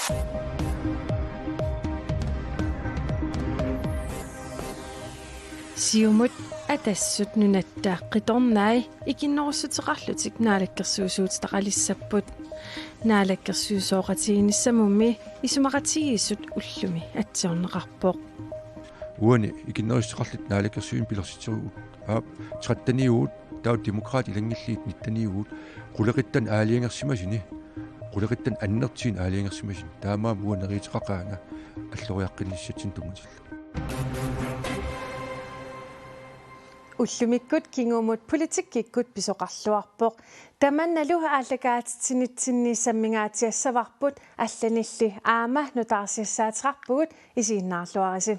Siumut atassut nunatta qitornai ikinnorussutiqarlutik naalakkersuusuut taqalissapput naalakkersuusooqatiginissamummi isumaqatigiissut ullumi atsiorneqarpoq uani ikinnerussiqarlut naalakkersuin pilersitirugut aap trattaniuut tau demokraat ilangilliit nittaniuut quleqittan aaliangersimasini quleqittan annertiin aaliangersimasin taamaam uaneriitiqaqaanga alloriaqqinissatsin tungutillu уллумиккут кингуумут политиккиккут писоқарлуарпоқ таманналу ааллакаатитсинитсинниссаммигаатиассаварпут алланилли аама нутаарсиассаатеқарпугут исииннаарлуариси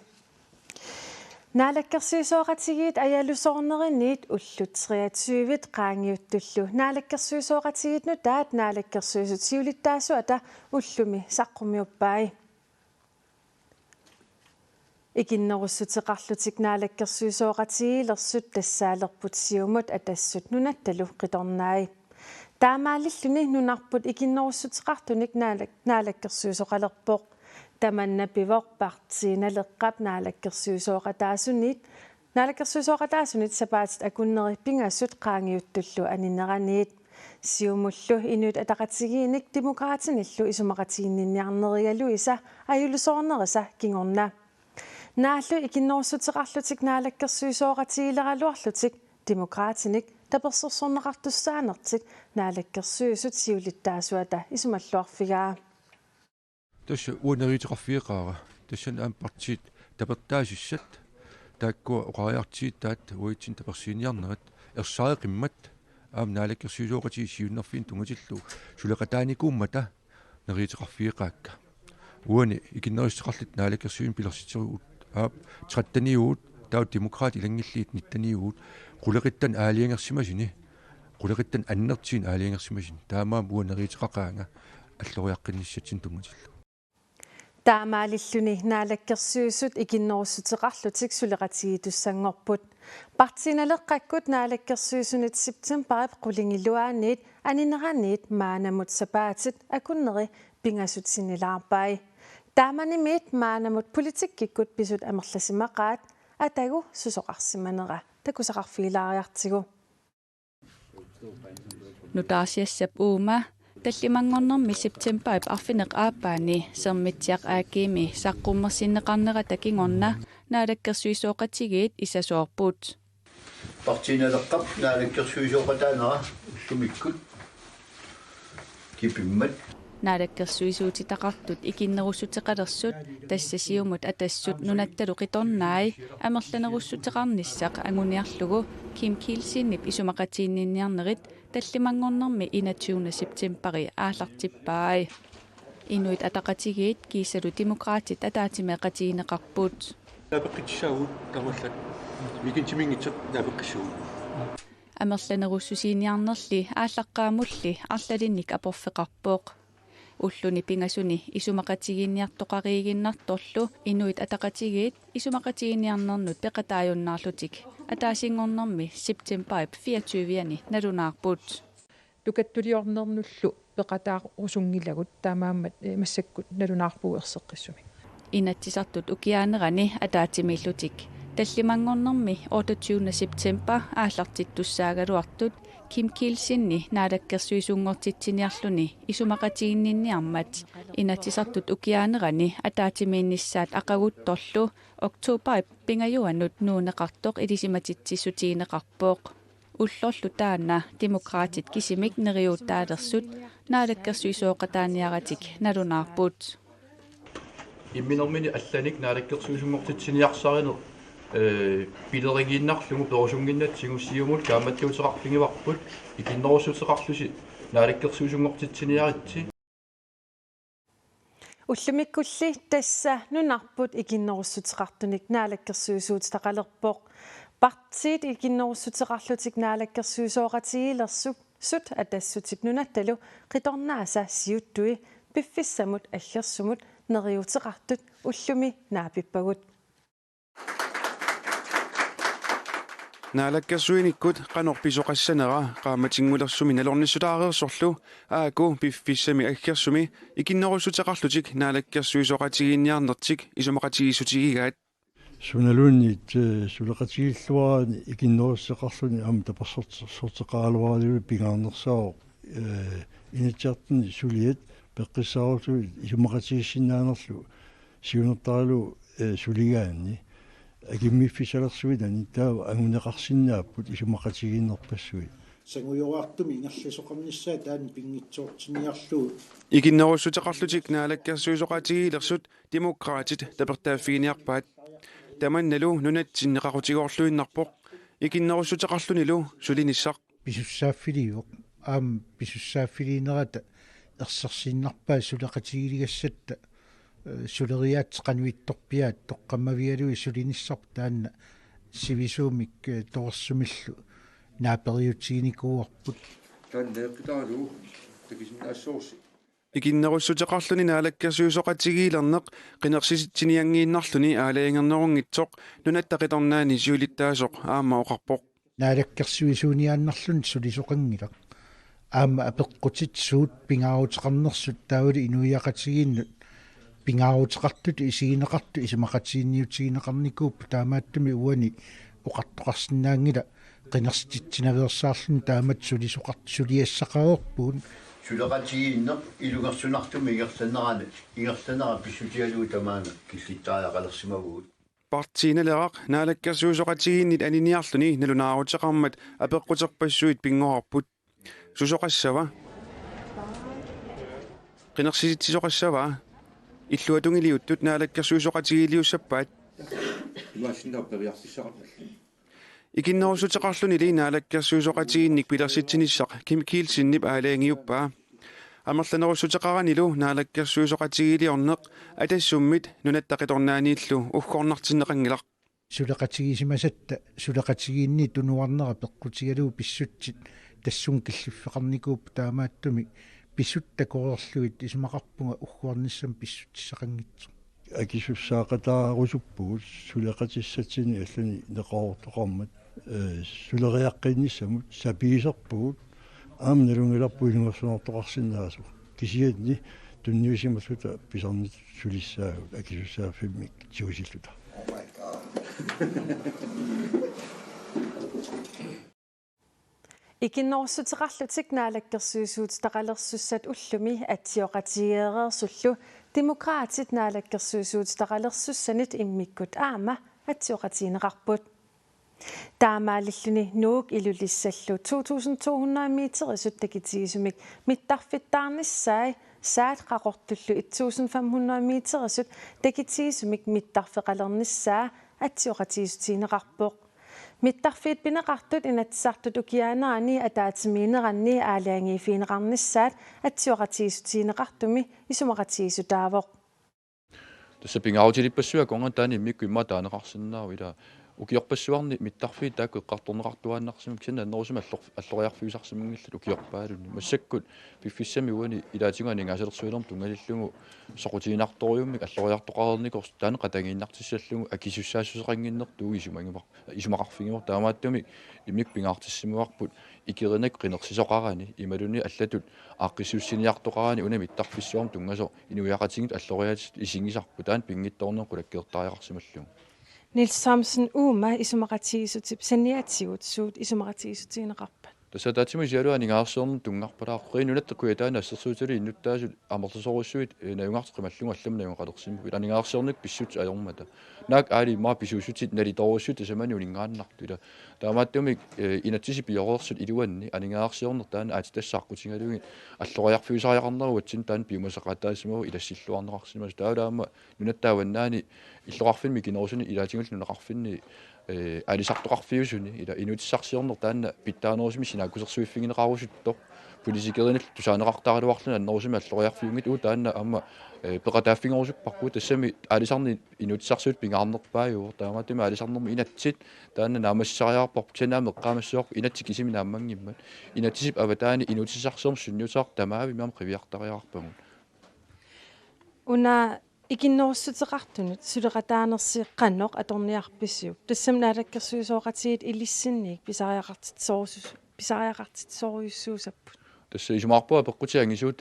наалаккерсуисооқатигиит аялусоорнеринниит уллут 23 qaangiuttullu наалаккерсуисооқатигиит нутаат наалаккерсуисут сиулиттаасуата уллуми саққумиуппаи икиннеруссутеқарлутик наалаккерсуисооқатигилерсут тассаалерпут сиумут атассут нунатталу қиторнаи таамаалиллуни нунарпут икиннеруссутеқартуник наалаккерсуисоқалерпоқ таманна пивоқпартииналеққап наалаккерсуисооқатаасунит сапаатит акуннери пингассут qaangiuttullu анинераниит сиумуллу инуит атақатигииник демократиниллу исумақатигинниарнеригалу иса аюлусоорнериса кингорна нааллу икиннеруссутеқарлутик наалаккерсуисооқатигилералуарлутик демократиник таперсорсорнеқартуссаанертик наалаккерсуисут сиулиттаасуата исумаллуарфигаа тасса уанеритеқарфиеқаара тассан аам партиит таперттаасиссат тааккуа оқариартиит таат уитсин таперсииниарнерат ерсааеқиммат аам наалаккерсуисооқатиги сиуннерфиин тунгатиллу сулеқатааникууммата неритеқарфиеқаакка уани икиннеруссеқарлут наалаккерсуин пилерситиругут аап траттаниуут тау демокраат илангиллиит ниттаниуут quleqittan aaliangersimasini quleqittan annertiin aaliangersimasin taamaam uaneriteqaqaanga alloriaqqinissatsin tungutillu таамаалиллуни наалаккерсуисут икиннеруссутеқарлутик сулеқатигитуссангорпут партиналеққаккут наалаккерсуисунит септемберп qulingilluaaniit анинераниит маанамут сапаатит акуннери пингасутсинилаарпай тааманимиит маанамут политиккиккут писут амерласимақаат атагу сусоқарсиманера такусақарфигилаариартигу нутаарсиассап уума таллимангорнэрми септемберп арфинеқ ааппаани сермитсиақ аакиими саққуммерсиннеқарнера такингорна наалаккерсуисооқатигиит исасуарпут партиналеққап наалаккерсуисооқатаанера уллумиккут кипиммат наалаккерсуисуутитақартут икиннеруссутеқалерсут тассасиумут атассут нунатталу қиторнаи амерланеруссутеқарниссақ ангуниарлугу ким килсиннип исумақатиинниарнерит таллимангорнэрми 21 септембери аалартиппаи инуит атақатигиит кисалу демократит атаатимеқатиинеқарпут напеққитсаагут тамаллат микинтимингитсер напеққиссуу амерланеруссусииниарнерли ааллаққаамулли арлалинник апорфеқарпоқ уллуни пингасуни исумақатигинниартоқариигиннарторлу инуит атақатигиит исумақатигинниарнернут пеқатааюннаарлутик атаасингорнэрми септемберп 24-яни налунаарпут тукаттулиорнернуллу пеқатаа усунгилагут таамааммат массаккут налунаарпуу ерсеққиссуми инатсисартут укиаанерани атаатимиллутик таллимангорнэрми 28 септембер ааллартиттуссаагалуартут ким килсинни наалаккерсуисунгортитсиниарлуни исумақатигинниармат инатсисартут укиаанерани атаатимииннissaат ақагутторлу октообер пингаюанут нуунеқартоқ илисиматитсисутиинеқарпоқ уллорлу таана демократит кисимик нериуттаалерсут наалаккерсуисооқатааниаратик налунаарпут имминермини алланик наалаккерсуисунгортитсиниарсаринер билеригииннарлугу перусунгиннатсигу сиумут кааматтиутеқарфингиварпут икиннеруссутеқарлуси наалаккерсуисунгортитсиниаритси уллумиккулли тасса нунарпут икиннеруссутеқартуник наалаккерсуисуутеқалерпоқ партиит икиннеруссутеқарлутик наалаккерсуисооқатигилерсут сут атассутик нунатталу қиторнааса сиуттуи пиффиссамут аллерсумут нериутеқартут уллуми наапиппагут Naalakkersuinikut qanorpisoqassanera qaamatingullersumi nalornissutaareersorlu aaku piffissami aggersumi ikinnerussutaqarlutik naalakkersuisoqatigiinniarnertik isumaqatigisutigigaat Sunalunnit suleqatigilluaraani ikinnerussaqarluni am taparsorteqaaluaraluli pingaarnersaao inatiartni suliat peqqissaarutu isumaqatigissinaanerlu siunertaralu suligaanni агиммиффисалерсуинани таава агунеқарсиннааппут исумақатигиннерпассуи сангуйоартуми ингерлисоқарниссаа таани пингитсоортиниарлуу икиннеруссутеқарлутик наалаккерсуисоқатигилерсут демократит тапертааффигиниарпаат таманналу нунатсиннеқарутигоорлуиннарпоқ икиннеруссутеқарлунилу сулиниссақ писуссааффилиуоқ аам писуссааффилиинерата ерсерсииннарпаа сулеқатигилигассатта сулериаат кануитторпиаат тоққаммавиалуи сулиниссарп таанна сивисуумик торсумиллу наапериутигиникууарпут тааннеэққитаалу такисинаассоорси икиннеруссутеқарлуни наалаккерсуисоқатигиилернеқ қинерсиситсиниангииннарлуни аалаингернерунгитсоқ нунаттақиторнаани сиулиттаасоқ аама оқарпоқ наалаккерсуисууниааннарлун сулисоқангилақ аама апеққутит суут пингаарутеқарнерсут таавали инуиақатигииннут пингаарутеқартут исигинеқарту исумақатиинниутигинеқарникууп таамааттуми уани оқартоқарсинаангила қинерсититсинаверсаарлун таамат сулисоқарт сулиассақаорпуун сулеқатигииннеқ илугерсунартуми игерланера писсутиалуу тамаана киллиттааяқалерсимагуут партииналерақ наалаккерсуисоқатигииннит аниниарлуни налунаарутеқармат апеққутерпассуит пингоарпут сусоқассава қинерсиситсисоқассава иллуатунгилиуттут наалаккерсуисоқатигилиуссаппаат имаасиннааппериарписсақарпал икиннерусутеқарлуни ли наалаккерсуисоқатигинник пилерситсиниссақ кимикиилсиннип аалаангиуппаа амерланеруссутеқаранилу наалаккерсуисоқатигилиорнеқ атассуммит нунаттақиторнаанииллу уггорнартиннеқангилақ сулеқатигисимасатта сулеқатигиинни тунуарнера пеққутигалуу писсутсит тассун киллиффеқарникууп таамааттуми писсуттакорерлуит исмақарпунга уггуарниссам писсутсисақангитсо акисуссаақатаарусуппуут сулеқатиссатсини аллани неқаортоқармат сулериаққинниссамут сапиисерпуут аамналунгиларпу илунгерсунартоқарсинаасу кисиатни тунниусимассута писарнит сулиссаагут акисуссааффиммик тиусиллута икиннерсутеқарлутик наалаккерсуисуут тақалерсуссат уллуми атсиоқатигеерерсуллу демократит наалаккерсуисуут тақалерсуссанит иммиккут аама атсиоқатигинеқарпут таамаалиллуни нуук илулиссаллу 2200 метерисут такитигисумик миттарфиттаарниссаи саат қақортуллу 1500 метерисут такитигисумик миттарфеқалерниссаа атсиоқатигисутигинеқарпоқ миттарфиит пинеқартут инатсартут укиаанаани атаатимиинеранни аалаангиифиинеқарниссаат атсиоқатигисутигинеқартуми исумақатигисутаавоқ тассапингаарутилиппассуа конга таани иммикку имма таанеқарсиннаару ила укиорпассуарни миттарфиит таакку эққарторнеқартуааннарсимик сина аннерусима аллориарфиусарсимингиллат укиорпаалунни массаккут пиффиссами уани илаатингуани гаасалерсуилерм тунгалиллугу соқутигинарториуммик аллориартоқарерникорс таане қатагииннартиссаллугу акисуссаассусеқангиннер туугисумангимар исумақарфигимор таамааттуми иммик пингаартиссимуарпут икеринак қинерсисоқарани ималуни аллатут ааққиссуссиниартоқарани уна миттарфиссуарм тунгасо инуяқатингит аллориат исингисарпу таан пингитторнер қулаккеертариақарсималлугу Niels Thomsen Uma исумақатигисутип саниатсигутсуут исумақатигисутигинеқарпат тасса таатиму сиалуанигаарсуерн тунгаарпалаа қинунаттаккуя нассерсуутали иннуттаасут амертасоруссуит наюнгартеқималлугу аллама наюнгақалерсиму иланигаарсиорник писсут аёрмата наак аали ма писсуусутит налиторуссут тасамани улингааннарту ила таамааттумик инатсиси пиорерсут илуанни анигаарсиорнер таана аатитассааққутингалугит аллориарфиусариақарнеру атсин таан пиумасақатаасимау илассиллуарнеқарсимас таалаама нунаттааваннаани иллоқарфинми кинерусуни илаатингул нунеқарфинни алисартоқарфиусуни ила инутиссарсиорнер таана питтаанерусими синааккусерсуиффигинеқарусутто политикеринил тусаанеқартаралуарлуна аннерусими аллориарфиунгит уу таана амма пеқатааффингерусуппарпу тассами алисарни инутиссарсуут пингаарнерпааюу таамаатуми алисарнерми инатсит таана наамассариарпорп танаама эққаамассуарпу инатси кисими нааммангиммат инатсисип аватаани инутиссарсуум сунниутаар тамаави маам қивиартариарпагун уна Iginnorssuteqartunut suleqataanersiiqqannoq atorniarpissuu tassamnaalakkersuusooqatiit ilissinniik pisariaqartitsoriussuusapput тасса исумаарпуа пеққутиангисуут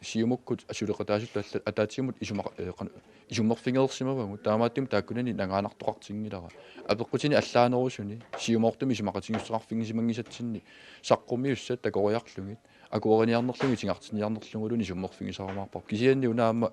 сиумуккут асулеқатаасуллалла атаатиумут исуммерфингерсимавагу таамааттим тааккунани нангаанартоқартингилара апеққутини аллаанерусуни сиумоортуми исумақатингиссақарфингисимангисатсинни саққумиуссат такориарлугит акуориниарнерлуги тингартиниарнерлугулуни суммерфингисарамаарпар кисианни унаама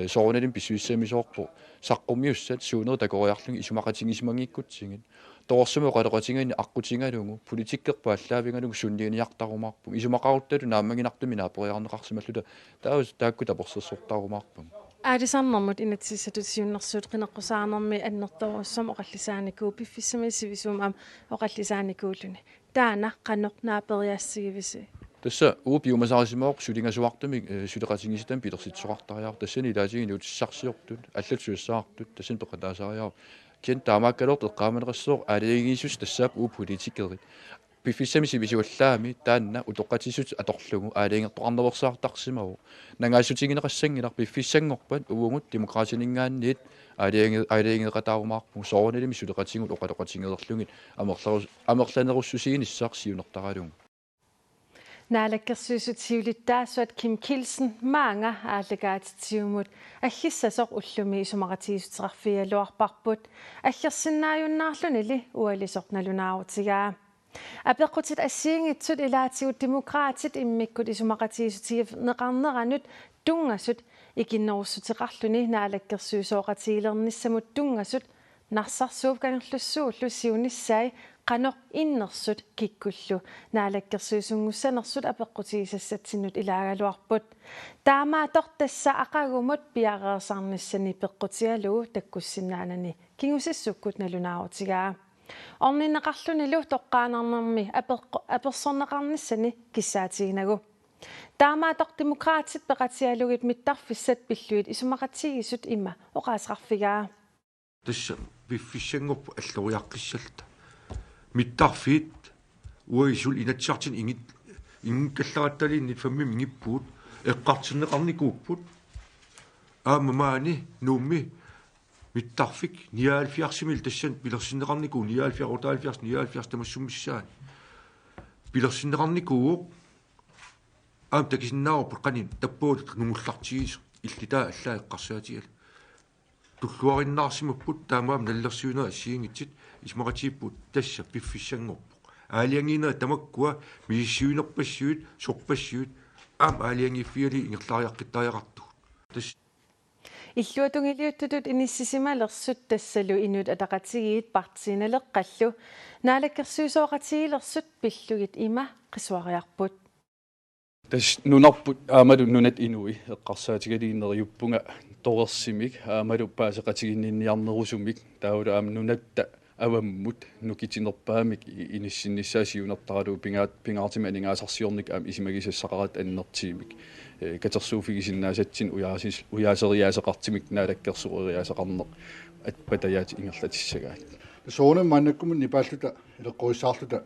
сооруналим писсуиссамисоорпу саққумиуссат суунер такориарлуги исумақатингисимангиккутсигит тоорсуме qalaqatingaani аққутингалугу политиккерпа аллаавингалугу суннииниартарумаарпу исумақарутталу нааммагинартуми наапориарнеқарсималлута таус тааккута порсерсортарумаарпу аалисарнэрмут инатсиссатут сиуннэрсуут қинеққусаарнэрми аннэрторуссам оқаллисааникуу пиффиссамисивисум ам оқаллисааникууллуни таана қанноқ наапериассигивиси тасса уупиумасаарисимаоқ сулингасуартуми сулеқатингиситам пилерситсоқартариар тассани илаатигини утиссарсиортут аллатсуиссаартут тасин пеқатаасариар кен таамааккалоор теққааманериссоо алиагисус тассаап уу политикерит пиффиссамиси висуаллаами таанна утоққатиссут аторлугу аалиангертоқарневерсаартарсимаву нангаасутигинеқассангилар пиффиссангорпат уугут демократинингаанниит аалиангеқатаарумаарпу соорналими сулеқатингут оқалоқатингерлугит амерланеруссусигиниссаар сиунертаралугу наалаккерсуисутиулиттаасуат Kim Kielsen маанга ааллагаатитсиумут аллиссасоқ уллуми исумақатиисутерарфиалуарпарпут аллерсиннааюннаарлунили уалисорналунаарутигаа апеққутит ассиингитсут илаатигут демократит иммиккут исумақатиисутигив неқарнеранут тунгасут икиннеруссутеқарлуни наалаккерсуисооқатиилерниссамут тунгасут нарсарсууп канерлуссууллу сиуниссаи qanoq innersut kikkullu naalakkersuusungussaanersut apeqqutigisassatsinut ilaagaluarput taamaatortassa aqagumut piareersarnissani peqqutigalugu takkussinnaanani kingusissukkut nalunaarutigaa orninneqarlunilu toqqaanarnermi apersorneqarnissani kissaatiinagu taamaator demokraatit peqatialugit mittarfissat pilluit isumaqatigisut imma oqaasqarfigaa тасса пиффиссангорпу аллориаққиссалта миттарфит уисул инатсартин ингкаллараталииннит фамми мингиппуут эққартиннеқарникууппут аамамаани нуумми миттарфик 79 тассан пилерсиннеқарникуу 79 тамассуммиссаа пилерсиннеқарникуу аам такисиннааварпу қанин таппуут нунгуллартигис иллитаа аллаа эққарсаатигал туллуариннаарсимаппут таамаам наллерсуинера ассиингитсит исмақатииппут тасса пиффиссангорпу аалиангинера тамаккуа мииссуинерпассуит сорпассуит аам аалиангиффиали ингерлаариаққиттариақарту тасс иллуатунгилиуттутут иниссисималерсут тассалу инут атақатигиит партииналеққаллу наалаккерсуисооқатигилерсут пиллугит има қисуариарпут тас нунарпут аамалу нунат инуи эққарсаатигалииннериуппунга торерсимик аамалу паасеқатигинниарнерусумик таула аам нунатта аваммут нукитинерпаамик иниссинниссаасиунертаралу пингаартима анингаасарсиорник аам исимагисассақарат аннертиимик катерсууфигисиннаасатсин уяасериаасеқартимик наалаккерсуериаасеқарнеқ атпатаяати ингерлатиссагаат соонам маннаккумун нипааллута илеққуиссаарлута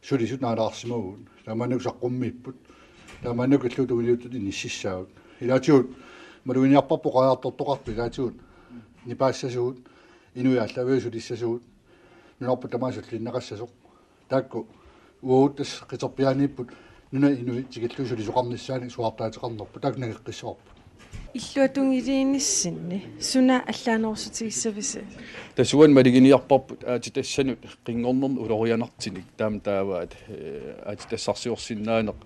сулисут наалаарсимагуун таманнук саққуммииппут таманнук иллутугилиуттут иниссиссаагут илаатиут малуиниарпарпу qaartortoqarpu илаатиут нипаассасуут инуяаллавиусулиссасуут нунарпу тамаасуллиннеқассасоқ таакку уутас қитерпианииппут нуна инуи тигиллусулисоқарниссаани суартаатеқарнерпу таак нагеққиссоорпу иллуатунгилииниссинни суна аллаанерсутигиссависи тасуан малигиниарпарпут аатитассанут қингорнерн улорианартиник таам тааваат аатитассарсиорсиннаанеқ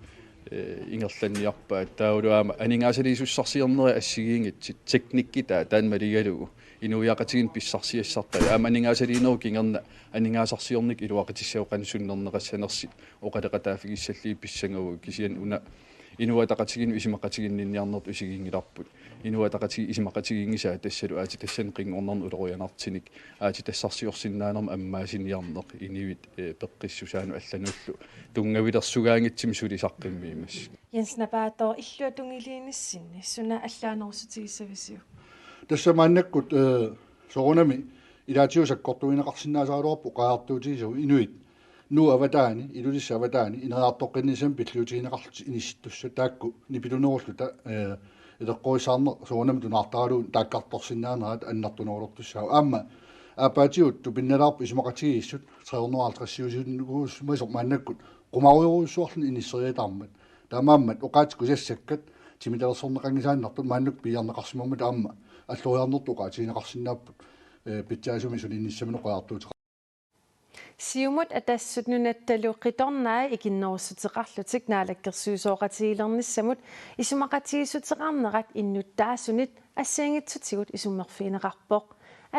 ингерланниарпаат таулуама анингаасалиисуссарсиернери ассигиингитсит техниккитаа таан малигалугу инуяақатигин писсарсиассартаа аама анингаасалиинеру кингерна анингаасарсиорник илуақатиссауқансуннернеқассанерси оқалеқатаафигиссаллии писсангаву кисиан уна инуатақатигин исимақатигиннинниарнерт усигингиларпут инуатақатиги исимақатигингисаа тассалу аатитассан қингорнерн улорианартиник аатитассарсиорсиннаанерма аммаасиниарнеқ инивит пеққиссусаану аллануллу тунгавилерсугаангитсим сулисаққиммиимас Jensnapaatoo illuatungiliinissinni suna allaanerusutigisavisiu тассамааннаккут соронами илаатиусаккортуинеқарсиннаасааруарпу qaartuutigisу инуит нуу аватаани илулисса аватаани инераартоққиннисам пиллуутигинеқарти инисситтусса таакку нипилунерурлута илеққуисаарне суунам тунаартаралу тааккарторсиннаанерат аннартунерулертуссаа аама апаатиут тупинналаарпу исумақатигииссут 350 масоқ мааннаккут qumauiruussuarlun inisseriataarmat таамааммат оқаатику сассаккат тимиталерсорнеқангисааннартут мааннук пиарнеқарсимаммат аама аллуриарнерту оқаатигинеқарсинааппут питсаасуми сулинниссаминеқаартуутеқ Siumut atassut nunattaluu qitornaa ikinnerussutiqarlutik naalakkersuusooqatigilernissamut isumaqatigisutiqarnerat innuttaasunit assiangitsutigut isummerfiineqarpoq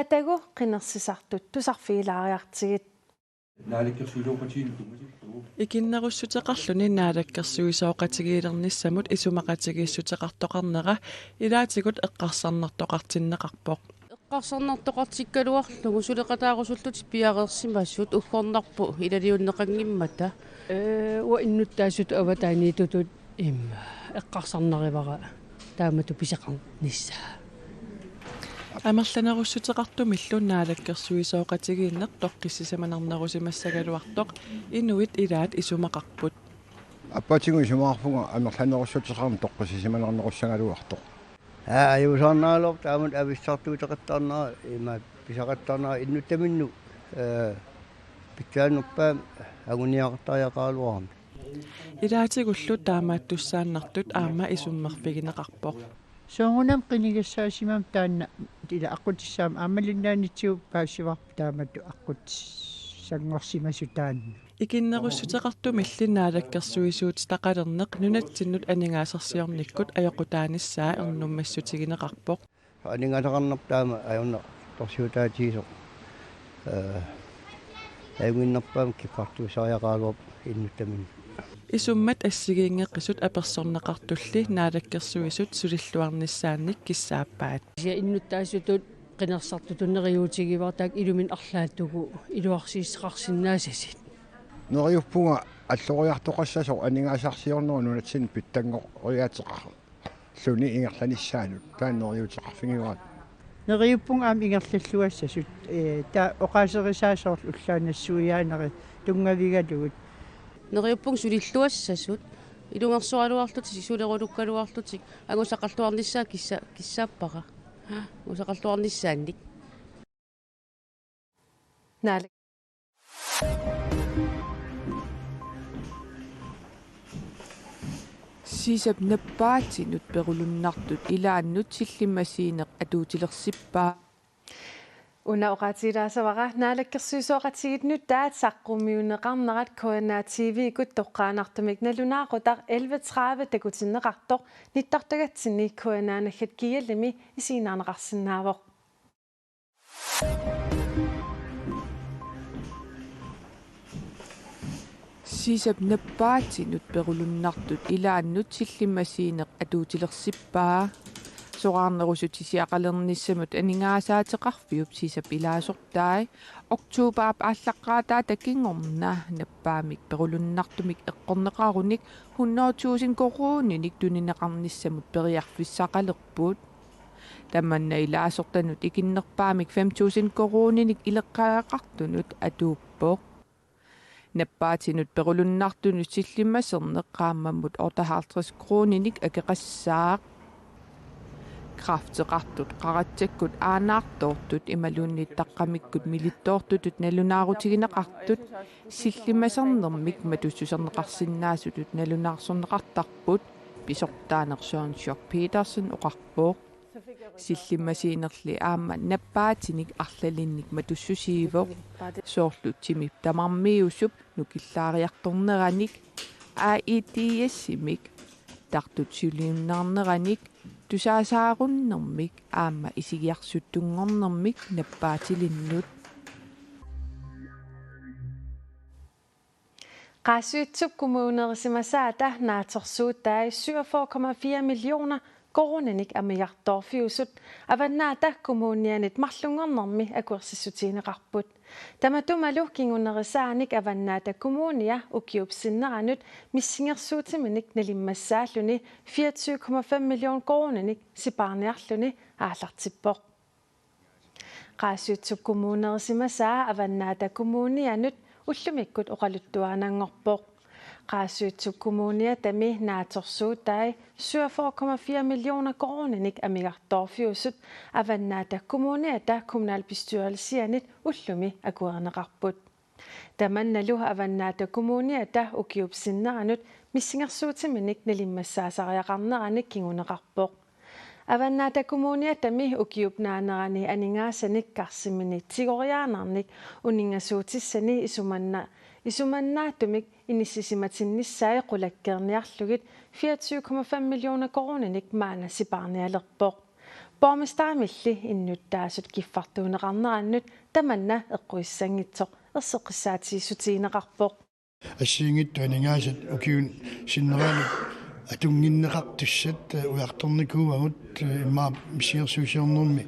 atagu qinersisartut tusarfiilaariartigit Ikinnerussutiqarluni naalakkersuisooqatigilernissamut isumaqatigiissutiqartoqarnera ilaatigut eqqarsarnertoqartinneqarpoq Qarsarnertoqartikkaluarlugu suleqataarusullut piareersimassut uggornarpu ilaliunneqangimmata wa innuttaasut avataaniitutut imma eqqarsarnerivara taamatu pisaqarnissa Амерланеруссутеқартумиллу наалаккерсуисооқатигииннеқ тоққиссисаманарнерусимассагалуартоқ инуит илаат исумақарпут аппатигу исумаарфуга амерланеруссутеқарни тоққиссисаманарнеруссагалуартоқ аюусаарнаалор таамут ависсартуутеқаттаарнера има писақаттаарнера иннуттаминну питсаанерпаа агуниақартариақаалуарми илаатигуллу таамааттуссааннартут аама исуммерпигинеқарпоқ сонгунам қинигассаасимам таанна тила аққутиссаам аамалиннаанитсиу паассиварпу тааматту аққутсангорсимасутаанна икиннеруссутеқартумилли наалаккерсуисуут тақалернеқ нунатсиннут анигаасарсиорниккут аёқутааниссаа ернуммассутигинеқарпоқ анигаасақарнер таама аюнна торсиутаатиисоқ агуиннерпаам кипартуусариақаалуоп иннуттамин исуммат ассигиингеққисут аперсорнеқартулли наалаккерсуисут сулиллуарниссаанник киссааппаат иннуттаасутут qinеrsartutunнериутигивартаак илумин арлааттугу илуарсииссеқарсинаасасит нериуппунга аллориартоқассасо анигаасарсиорнеру нунатсин питтангориаатеқар луни ингерланиссаанут тааннериутеқарфигиваат нериуппунга аам ингерллуассасут таа оқаасерисаасоорлу уллаанассуиаанери тунгавигалугут нериуппунг сулиллуассасут илунгерсуалуарлутик сулерулуккалуарлутик агусақарлуарниссаа киссааппара усақарлуарниссаанник наалак сисап наппаатинут перулуннартут илааннут силлимасиинеқ атуутилерсиппаа Una oqatilaasavara naalakkersuisooqatigitnut taat saqqummiuneqarnerat KNA TV ikut toqqaanartumik nalunaaqutaq 11:30 takutinneqartoq nittartagatsinni KNA nakhat kiyallimi isiinaarneqarsinnaavoq сисап наппаатинут перулуннартут илааннут силлимасиинеқ атуутилерсиппаа soqarnerusutisiaqalernissamut aningaasaateqarfiup sisap ilaasорtaai oktuupaap ааллаққаатаа такингорна наппаамик перулуннартумик эққорнеқаруник 100,000 коруунник тунинеқарниссамут периарфиссақалерпут таманна илаасортанут икиннерпаамик 5,000 коруунник илеққаақартунут атууппоқ наппаатинут перулуннартунут силлимасернеққааммаммут 58 коруунник акеқассаақ крафтеқартут қаратсаккут аанаартоортут ималуунниит таққамиккут милиттоортутут налунаарутигинеқартут силлимасернермик матуссусернеқарсинаасутут налунаарсорнеқартарпут писортаанерсуан Шок Петерсен оқарпоо силлимасиинерли аама наппаатиник арлалинник матуссусиивоо соорлутсимип тамармиусуп нукиллаариарторнераник AITS-имик тартут сулиуннаарнераник тусаасааруннэрмик аама исигиарсуттунгорнэрмик наппаатилиннут qaasuitsuk kommunerisимасаата naatorsuuttai 47,4 millioner koronanik amiartorfiusut avannaata kommunianit marlungornermi akuersissutiineqarput tamatumalu kingunerisaanik avannaata kommunia ukiupsinneranut missingersuutiminik nalimmassaalluni 24,5 million koronanik siparniarluni aallartippoq qaasuitsuk kommunerisimasaa avannaata kommunianut уллумиккут оқалуттуаанангорпоқ Qaasuitsuk kommunia tami naatorsuutai 47,4 millioner koronanik amigartorfiusut avannaata kommuniata kommunalbestyrelsianit ullumi akuerneqarput. Tamannalu avannaata kommuniata ukiupsinneranut missingersuutiminik nalimmassaasariaqarneranik kinguneqarpoq. Avannaata kommuniatami ukiupnaanerani aningaasanik qarsimini tigoriaanarnik uninngasuutissani isumannaatumik inissisimatinnissaai qulakkeerniarlugit 24,5 millioner koronanik maana siparnialerpoq. Bormestaramilli innuttaasut kiffartuuneqarnerannut tamanna eqquissangitsoq erseqissaatiissutiineqarpoq. Ассиингитту анингаасат укиун синнераалу атунгиннеқартуссат уярторникууагут имаа мисиерсуусиорнэрми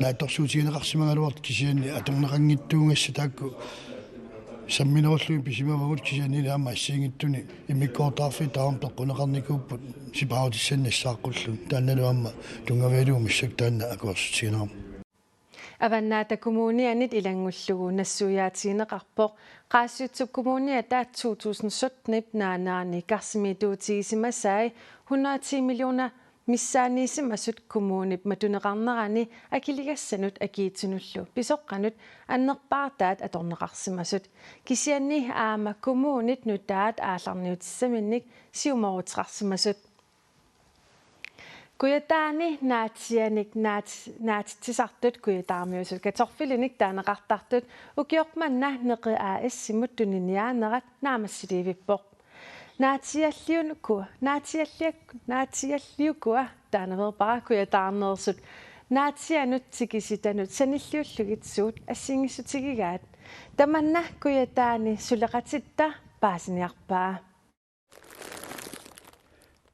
наатторсуутигинеқарсимагалуарт кисиани аторнеқангиттуунгасса таакку самминеруллуи писимавагут кисиани лаама ассиингиттуни имиккоортаарфи таам пеққунеқарникууппут сипаутиссаннассааққуллу таанналуамма тунгавиалуу миссак таанна акуарсутигинерам Avannaata kommunianit ilangullugu nassuyaatiineqarpoq qaasuutsuk kommuniata 2017 naanaani qarsimituutiisimassaai 110 millioner missaaniisimasut kommunip matuneqarnerani akiligassanut akiitunullu pisoqqanut annerpaartaat atorneqarsimasut kisianni aama kommunit nutaat aallarniutissaminnik siumorutsqarsimasut Kuyataani naatsianik naatsisartut kuyataarmiusut katorfilinik taaneqartartut ukiormanna neqi aassimut tuniniaanerat naamassiliivippoq naatsialliukua taaneverpara kuyataarneersut naatsianut tikisitanut sanilliullugitsuut assingissutigigaat tamanna kuyataani suleqatitta paasiniarpaa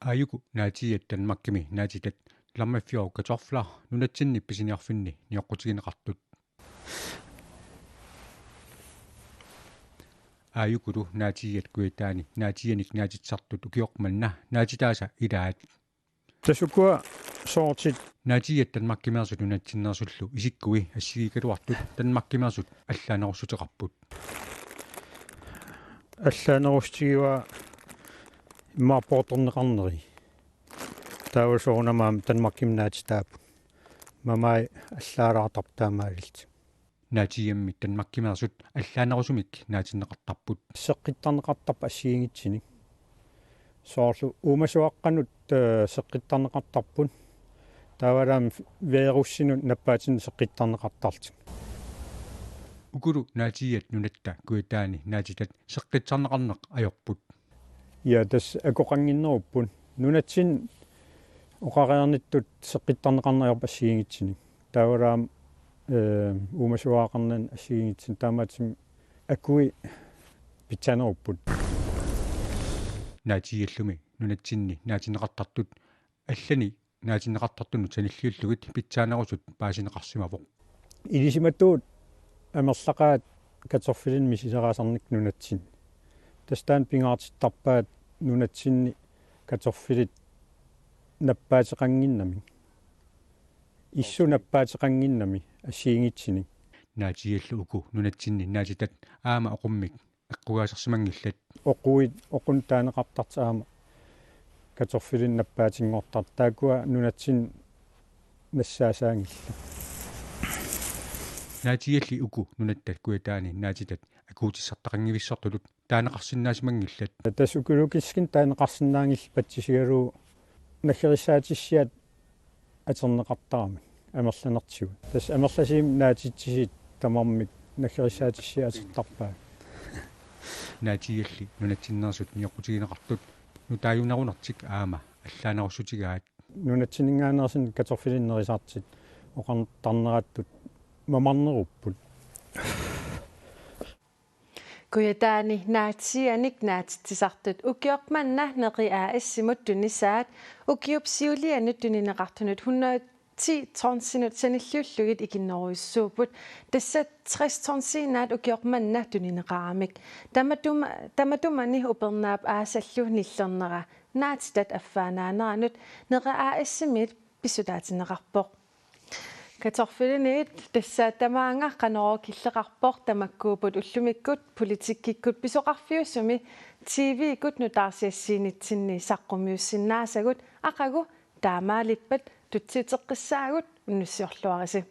Ayuku naatiat tanmakkimi naatitat lammaffioq katorfla nunatsinni pisiniarfinni nioqqutigineqartut Ayukulu naatiat kuitaani naatianik naatitsartut ukiormanna naatitaasa ilaat tasukua soortit naatiat tanmakkimeersut nunatsinnersullu isikkui assigikaluartut tanmakkimeersut allaanerussuteqarput allaanerustigiwa иммааппоорторнеқарнери таавасуунамаам танмаккимнаатитаапут мамай аллаалаартар таамаалилт наатиамми танмаккимеерсут аллаанерусумик наатиннеқартарпут сеққиттарнеқартарпа ассиингитсиник соорлу уумасуаққанут сеққиттарнеқартарпут таавалаам вееруссинут наппаатин сеққиттарнеқартарлтик укулу наатиат нунатта куитаани наатитат сеққитсарнеқарнеқ ajorput Ja, das agoqanginneruppun nunatsin oqariarnittut seqqittarneqarneriorp assiingitsinik taavalaam uumasuaqarnan assiingitsin taamaatim akui pitsanerupput naatiallumi nunatsinni naatineqartartut allani naatineqartartunu sanilliullugit pitsaanerusut paasineqarsimavoq ilisimattuut amerlaqaat katorfilin misiseraasarnik nunatsin tastaan pingaartittarpaat nunatsinni katorfilit nappaatiqanginnami issu nappaatiqanginnami assiingitsini naatiallu uku nunatsinni naatitat aama oqummik eqqugaasarsimangillat oqun taaneqartartaama katorfilin nappaatingortar taakua nunatsin nassaasaangilla naatialli uku nunattat kuitaani naatitat akuutissartaqangivissortulut taaneqarsinnaasimanngillat tasukulukiskин taaneqarsinnaangil patsisigaluu нахерисаатиссиат атернеқартарами амерланертигут тас амерласиим наатитсисит тамармик нахерисаатиссиатертарпаа наатиалли нунатсиннерсут ниоқутигинеқартут нутааюнарунартик аама аллаанаруссутигаат нунатсинингаанерсин каторфилиннерисаартит оқартарнераттут мамарнеруппут Kuyataani naatsianik naatitsisartut ukiormanna neqiaa assimut tunissaat ukiupsiulianut tunineqartunut 110 tonsinut sanilliullugit ikinneruissuuput tassat 60 tonsiinaat ukiormanna tunineqaramik tamatumani upernaap aasallu nillernera naatitat affaanaaneranut neqiaa assimit pisutaatineqarpoq Katorfiliniit тассаатамаанга qanoro killeqarpor tamakkuuput ullumikkut politikkikkut pisoqarfiussumi TV-kut nutaarsiassiinitsinni saqqummiussinaasagut aqagu taamaalippat tutsiteqqissaagut unnussiorluarisi